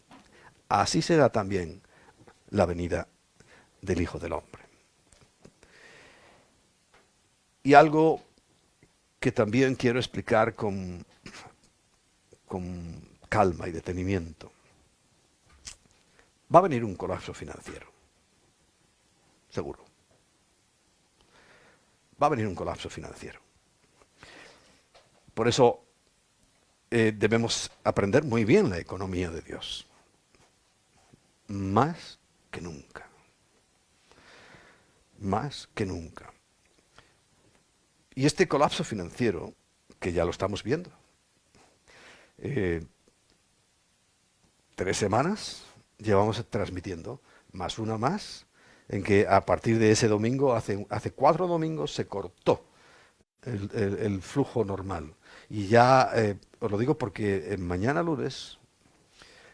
Speaker 1: Así será también la venida del Hijo del Hombre. Y algo que también quiero explicar con calma y detenimiento. Va a venir un colapso financiero. Seguro. Va a venir un colapso financiero. Por eso debemos aprender muy bien la economía de Dios. Más que nunca. Más que nunca. Y este colapso financiero, que ya lo estamos viendo, 3 semanas llevamos transmitiendo, más una más, en que a partir de ese domingo, hace 4 domingos, se cortó el flujo normal. Y ya, os lo digo porque mañana lunes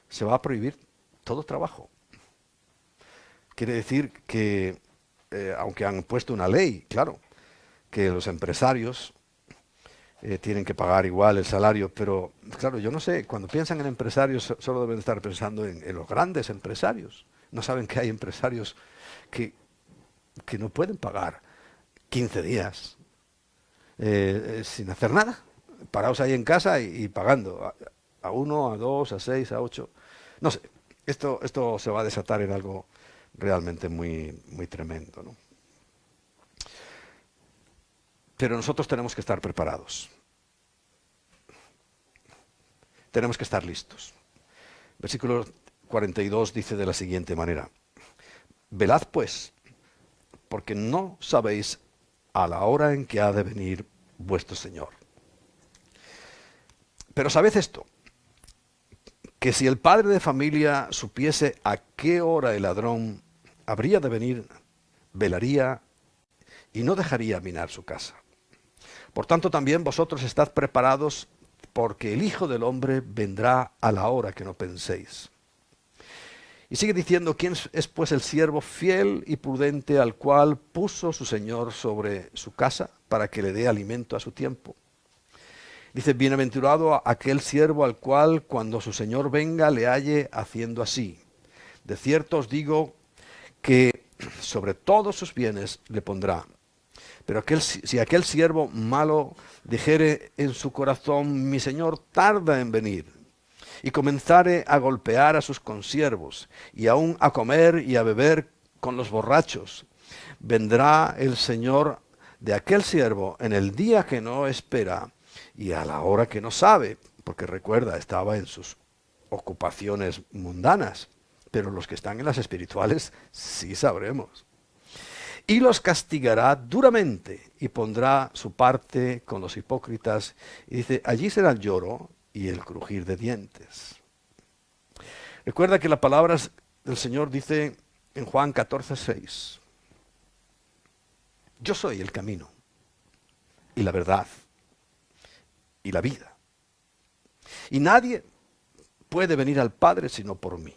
Speaker 1: se va a prohibir todo trabajo. Quiere decir que, aunque han puesto una ley, claro, que los empresarios tienen que pagar igual el salario, pero claro, yo no sé, cuando piensan en empresarios solo deben estar pensando en los grandes empresarios. No saben que hay empresarios que no pueden pagar 15 días sin hacer nada, parados ahí en casa y pagando a 1, a 2, a 6, a 8. No sé, esto se va a desatar en algo realmente muy, muy tremendo, ¿no? Pero nosotros tenemos que estar preparados. Tenemos que estar listos. Versículo 42 dice de la siguiente manera: velad pues, porque no sabéis a la hora en que ha de venir vuestro Señor. Pero sabed esto, que si el padre de familia supiese a qué hora el ladrón habría de venir, velaría y no dejaría minar su casa. Por tanto, también vosotros estad preparados, porque el Hijo del Hombre vendrá a la hora que no penséis. Y sigue diciendo: ¿quién es pues el siervo fiel y prudente al cual puso su Señor sobre su casa para que le dé alimento a su tiempo? Dice: bienaventurado aquel siervo al cual cuando su Señor venga le halle haciendo así. De cierto os digo que sobre todos sus bienes le pondrá. Pero si aquel siervo malo dijere en su corazón: mi señor tarda en venir, y comenzare a golpear a sus consiervos, y aún a comer y a beber con los borrachos, vendrá el señor de aquel siervo en el día que no espera y a la hora que no sabe, porque recuerda, estaba en sus ocupaciones mundanas, pero los que están en las espirituales sí sabremos. Y los castigará duramente y pondrá su parte con los hipócritas. Y dice: allí será el lloro y el crujir de dientes. Recuerda que la palabra del Señor dice en Juan 14:6: yo soy el camino y la verdad y la vida. Y nadie puede venir al Padre sino por mí.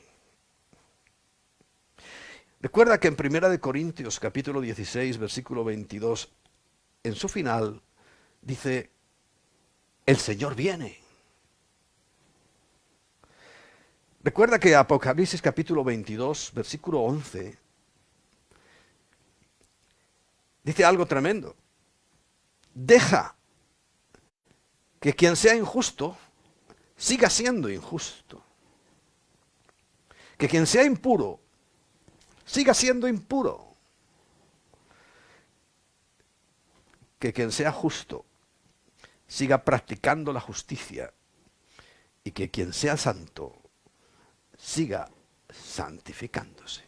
Speaker 1: Recuerda que en 1 Corintios capítulo 16, versículo 22, en su final, dice: el Señor viene. Recuerda que Apocalipsis capítulo 22, versículo 11, dice algo tremendo. Deja que quien sea injusto siga siendo injusto. Que quien sea impuro siga siendo impuro. Que quien sea justo siga practicando la justicia. Y que quien sea santo siga santificándose.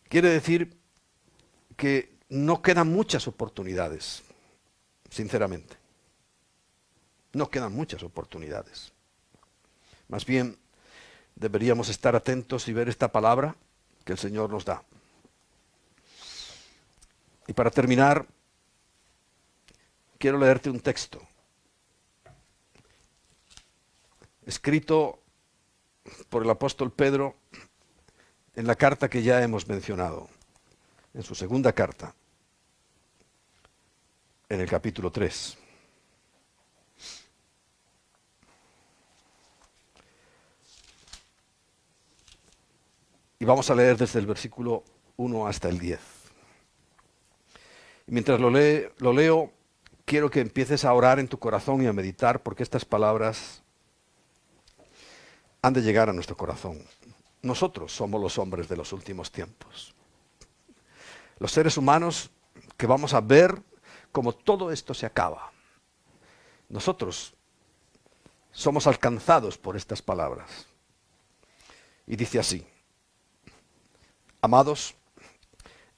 Speaker 1: Quiere decir que no quedan muchas oportunidades, sinceramente. No quedan muchas oportunidades. Más bien, deberíamos estar atentos y ver esta palabra que el Señor nos da. Y para terminar, quiero leerte un texto escrito por el apóstol Pedro en la carta que ya hemos mencionado, en su segunda carta, en el capítulo 3. Y vamos a leer desde el versículo 1 hasta el 10. Y mientras lo leo, quiero que empieces a orar en tu corazón y a meditar, porque estas palabras han de llegar a nuestro corazón. Nosotros somos los hombres de los últimos tiempos. Los seres humanos que vamos a ver cómo todo esto se acaba. Nosotros somos alcanzados por estas palabras. Y dice así: Amados,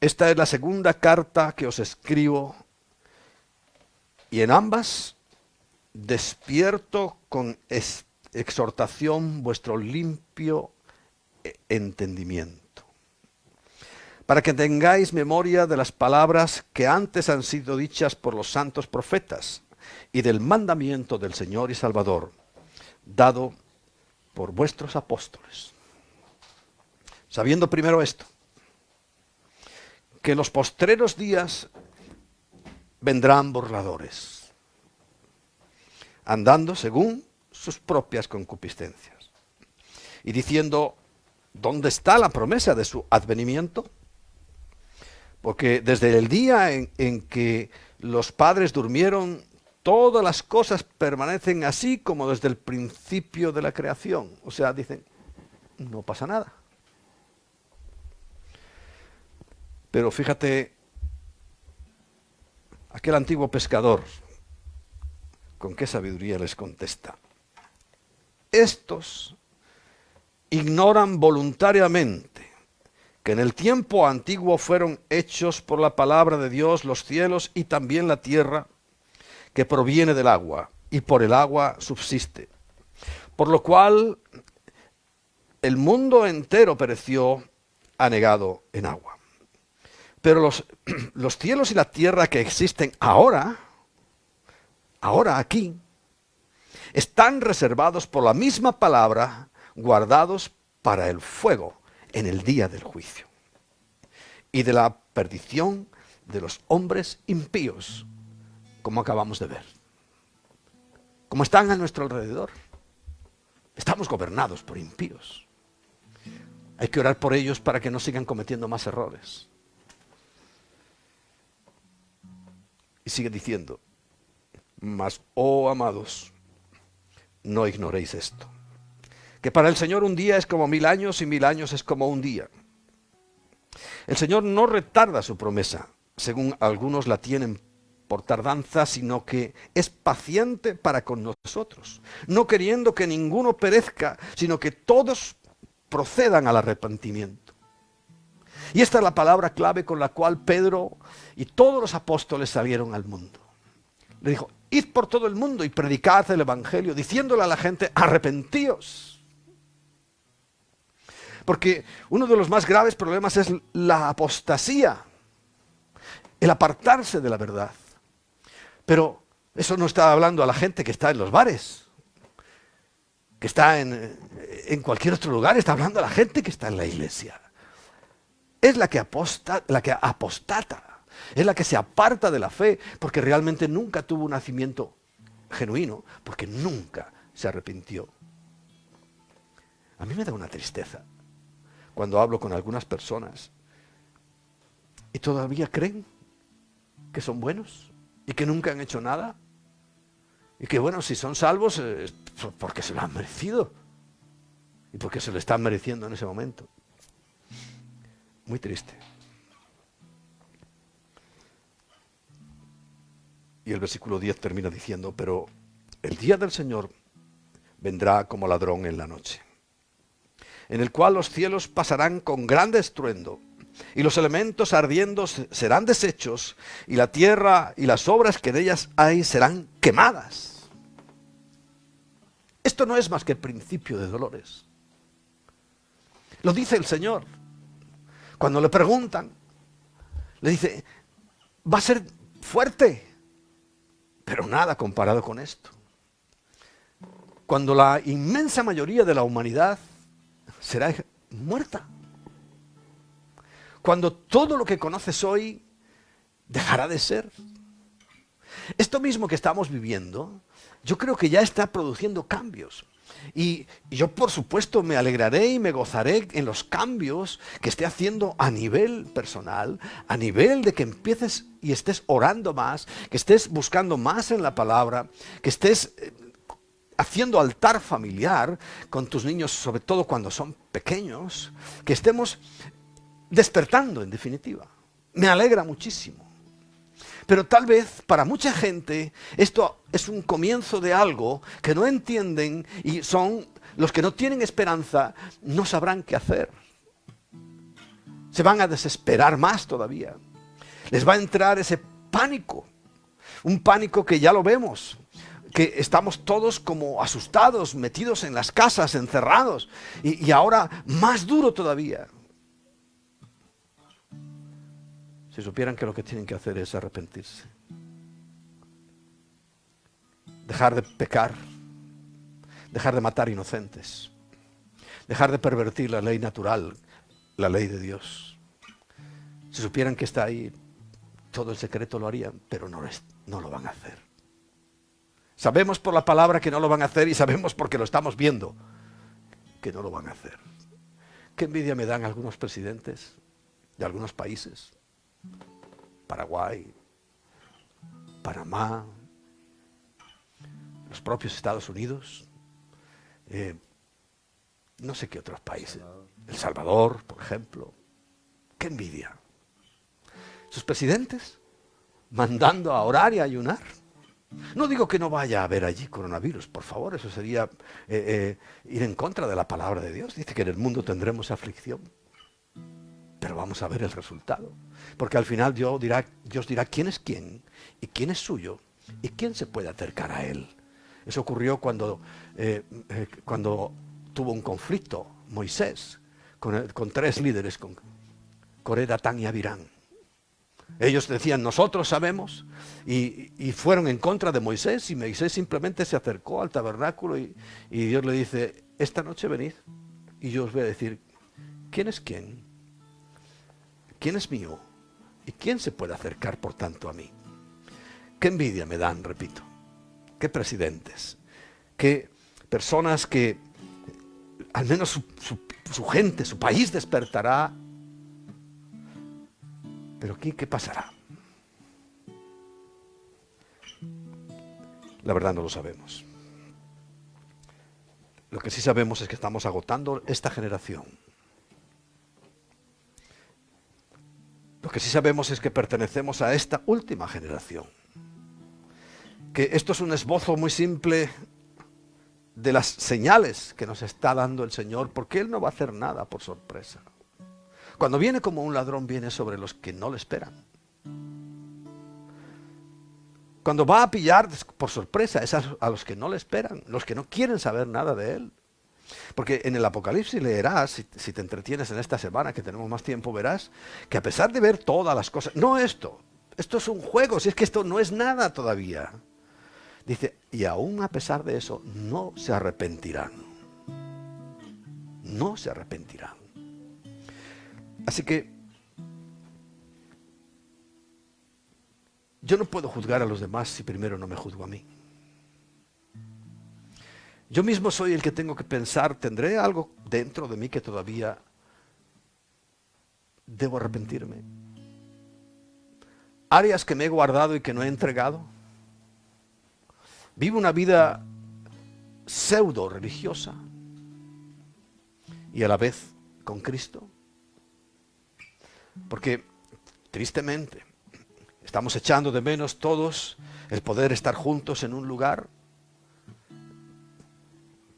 Speaker 1: esta es la segunda carta que os escribo, y en ambas despierto con exhortación vuestro limpio entendimiento, para que tengáis memoria de las palabras que antes han sido dichas por los santos profetas, y del mandamiento del Señor y Salvador, dado por vuestros apóstoles. Sabiendo primero esto, que en los postreros días vendrán burladores, andando según sus propias concupiscencias, y diciendo: ¿dónde está la promesa de su advenimiento? Porque desde el día en que los padres durmieron, todas las cosas permanecen así como desde el principio de la creación. O sea, dicen, no pasa nada. Pero fíjate, aquel antiguo pescador, con qué sabiduría les contesta: estos ignoran voluntariamente que en el tiempo antiguo fueron hechos por la palabra de Dios los cielos y también la tierra, que proviene del agua, y por el agua subsiste. Por lo cual el mundo entero pereció anegado en agua. Pero los cielos y la tierra que existen ahora aquí, están reservados por la misma palabra, guardados para el fuego en el día del juicio y de la perdición de los hombres impíos, como acabamos de ver. Como están a nuestro alrededor, estamos gobernados por impíos. Hay que orar por ellos para que no sigan cometiendo más errores. Y sigue diciendo: mas, oh amados, no ignoréis esto, que para el Señor un día es como 1000 años y 1000 años es como un día. El Señor no retarda su promesa, según algunos la tienen por tardanza, sino que es paciente para con nosotros, no queriendo que ninguno perezca, sino que todos procedan al arrepentimiento. Y esta es la palabra clave con la cual Pedro y todos los apóstoles salieron al mundo. Le dijo: id por todo el mundo y predicad el evangelio, diciéndole a la gente: arrepentíos. Porque uno de los más graves problemas es la apostasía, el apartarse de la verdad. Pero eso no está hablando a la gente que está en los bares, que está en cualquier otro lugar, está hablando a la gente que está en la iglesia. Es la que apostata, es la que se aparta de la fe, porque realmente nunca tuvo un nacimiento genuino, porque nunca se arrepintió. A mí me da una tristeza cuando hablo con algunas personas y todavía creen que son buenos y que nunca han hecho nada. Y que bueno, si son salvos, porque se lo han merecido. Y porque se lo están mereciendo en ese momento. Muy triste. Y el versículo 10 termina diciendo, pero el día del Señor vendrá como ladrón en la noche, en el cual los cielos pasarán con grande estruendo, y los elementos ardiendo serán deshechos, y la tierra y las obras que en ellas hay serán quemadas. Esto no es más que el principio de dolores. Lo dice el Señor. Cuando le preguntan, le dice, va a ser fuerte, pero nada comparado con esto. Cuando la inmensa mayoría de la humanidad será muerta. Cuando todo lo que conoces hoy dejará de ser. Esto mismo que estamos viviendo, yo creo que ya está produciendo cambios. Y yo, por supuesto, me alegraré y me gozaré en los cambios que esté haciendo a nivel personal, a nivel de que empieces y estés orando más, que estés buscando más en la palabra, que estés haciendo altar familiar con tus niños, sobre todo cuando son pequeños, que estemos despertando, en definitiva. Me alegra muchísimo. Pero tal vez para mucha gente esto es un comienzo de algo que no entienden y son los que no tienen esperanza, no sabrán qué hacer. Se van a desesperar más todavía. Les va a entrar ese pánico, un pánico que ya lo vemos, que estamos todos como asustados, metidos en las casas, encerrados, y ahora más duro todavía. Si supieran que lo que tienen que hacer es arrepentirse, dejar de pecar, dejar de matar inocentes, dejar de pervertir la ley natural, la ley de Dios. Si supieran que está ahí, todo el secreto lo harían, pero no lo van a hacer. Sabemos por la palabra que no lo van a hacer y sabemos porque lo estamos viendo que no lo van a hacer. Qué envidia me dan algunos presidentes de algunos países. Paraguay, Panamá, los propios Estados Unidos, no sé qué otros países, El Salvador, por ejemplo. Qué envidia. Sus presidentes mandando a orar y a ayunar. No digo que no vaya a haber allí coronavirus, por favor, eso sería ir en contra de la palabra de Dios. Dice que en el mundo tendremos aflicción. Pero vamos a ver el resultado. Porque al final Dios dirá quién es quién y quién es suyo y quién se puede acercar a él. Eso ocurrió cuando tuvo un conflicto Moisés con tres líderes, con Coré, Datán y Abirán. Ellos decían, nosotros sabemos, y fueron en contra de Moisés, y Moisés simplemente se acercó al tabernáculo y Dios le dice, esta noche venid y yo os voy a decir quién es quién. ¿Quién es mío? ¿Y quién se puede acercar, por tanto, a mí? Qué envidia me dan, repito. Qué presidentes. Qué personas que al menos su gente, su país despertará. Pero aquí, ¿qué pasará? La verdad no lo sabemos. Lo que sí sabemos es que estamos agotando esta generación. Lo que sí sabemos es que pertenecemos a esta última generación. Que esto es un esbozo muy simple de las señales que nos está dando el Señor, porque Él no va a hacer nada por sorpresa. Cuando viene como un ladrón, viene sobre los que no le esperan. Cuando va a pillar por sorpresa es a los que no le esperan, los que no quieren saber nada de Él. Porque en el Apocalipsis leerás, si te entretienes en esta semana que tenemos más tiempo, verás que a pesar de ver todas las cosas, no esto es un juego, si es que esto no es nada todavía. Dice, y aún a pesar de eso, no se arrepentirán. No se arrepentirán. Así que yo no puedo juzgar a los demás si primero no me juzgo a mí. Yo mismo soy el que tengo que pensar, ¿tendré algo dentro de mí que todavía debo arrepentirme? áreas que me he guardado y que no he entregado. Vivo una vida pseudo religiosa y a la vez con Cristo. Porque tristemente estamos echando de menos todos el poder estar juntos en un lugar,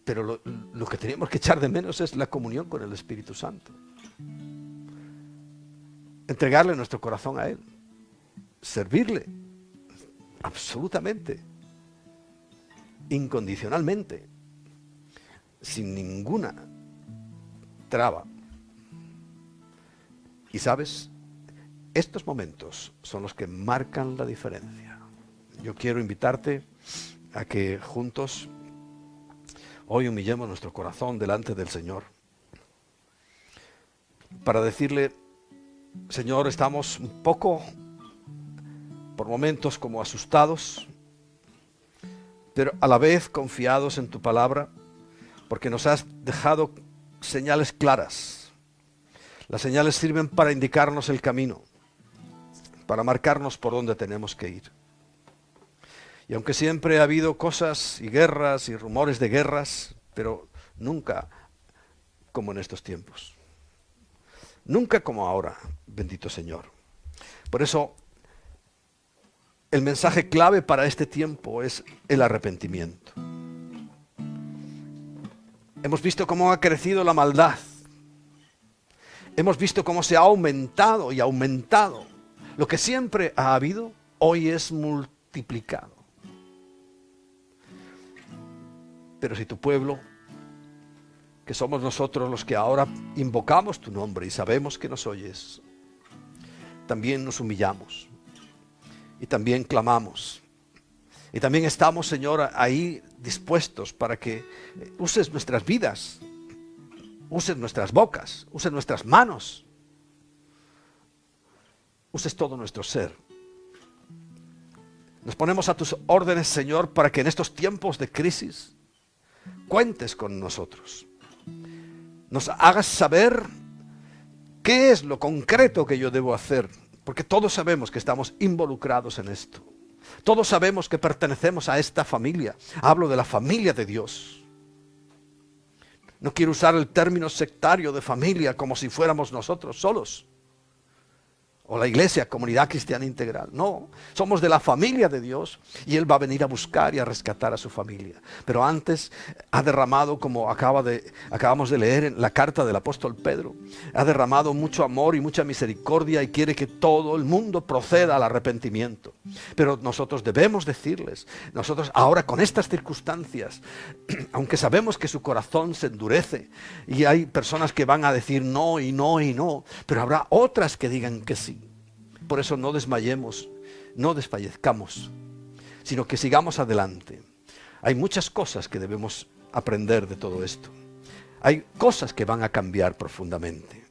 Speaker 1: pero lo que tenemos que echar de menos es la comunión con el Espíritu Santo. Entregarle nuestro corazón a Él, servirle absolutamente, incondicionalmente, sin ninguna traba. Y sabes, estos momentos son los que marcan la diferencia. Yo quiero invitarte a que juntos hoy humillemos nuestro corazón delante del Señor para decirle: Señor, estamos un poco, por momentos, como asustados, pero a la vez confiados en tu palabra, porque nos has dejado señales claras. Las señales sirven para indicarnos el camino, para marcarnos por dónde tenemos que ir. Y aunque siempre ha habido cosas y guerras y rumores de guerras, pero nunca como en estos tiempos. Nunca como ahora, bendito Señor. Por eso, el mensaje clave para este tiempo es el arrepentimiento. Hemos visto cómo ha crecido la maldad. Hemos visto cómo se ha aumentado y aumentado. Lo que siempre ha habido, hoy es multiplicado. Pero si tu pueblo, que somos nosotros los que ahora invocamos tu nombre y sabemos que nos oyes, también nos humillamos y también clamamos y también estamos, Señor, ahí dispuestos para que uses nuestras vidas, uses nuestras bocas, uses nuestras manos, uses todo nuestro ser. Nos ponemos a tus órdenes, Señor, para que en estos tiempos de crisis cuentes con nosotros. Nos hagas saber qué es lo concreto que yo debo hacer, porque todos sabemos que estamos involucrados en esto. Todos sabemos que pertenecemos a esta familia. Hablo de la familia de Dios. No quiero usar el término sectario de familia como si fuéramos nosotros solos, o la iglesia, comunidad cristiana integral. No, somos de la familia de Dios y Él va a venir a buscar y a rescatar a su familia. Pero antes ha derramado, como acabamos de leer en la carta del apóstol Pedro, ha derramado mucho amor y mucha misericordia y quiere que todo el mundo proceda al arrepentimiento. Pero nosotros debemos decirles, nosotros ahora con estas circunstancias, aunque sabemos que su corazón se endurece y hay personas que van a decir no y no y no, pero habrá otras que digan que sí. Por eso no desmayemos, no desfallezcamos, sino que sigamos adelante. Hay muchas cosas que debemos aprender de todo esto. Hay cosas que van a cambiar profundamente.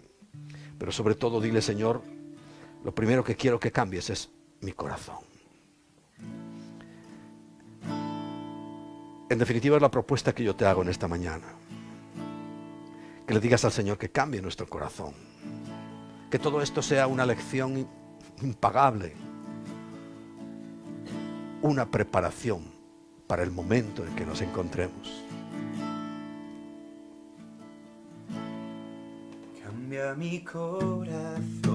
Speaker 1: Pero sobre todo dile: Señor, lo primero que quiero que cambies es mi corazón. En definitiva, es la propuesta que yo te hago en esta mañana. Que le digas al Señor que cambie nuestro corazón. Que todo esto sea una lección impagable, una preparación para el momento en que nos encontremos.
Speaker 2: Cambia mi corazón.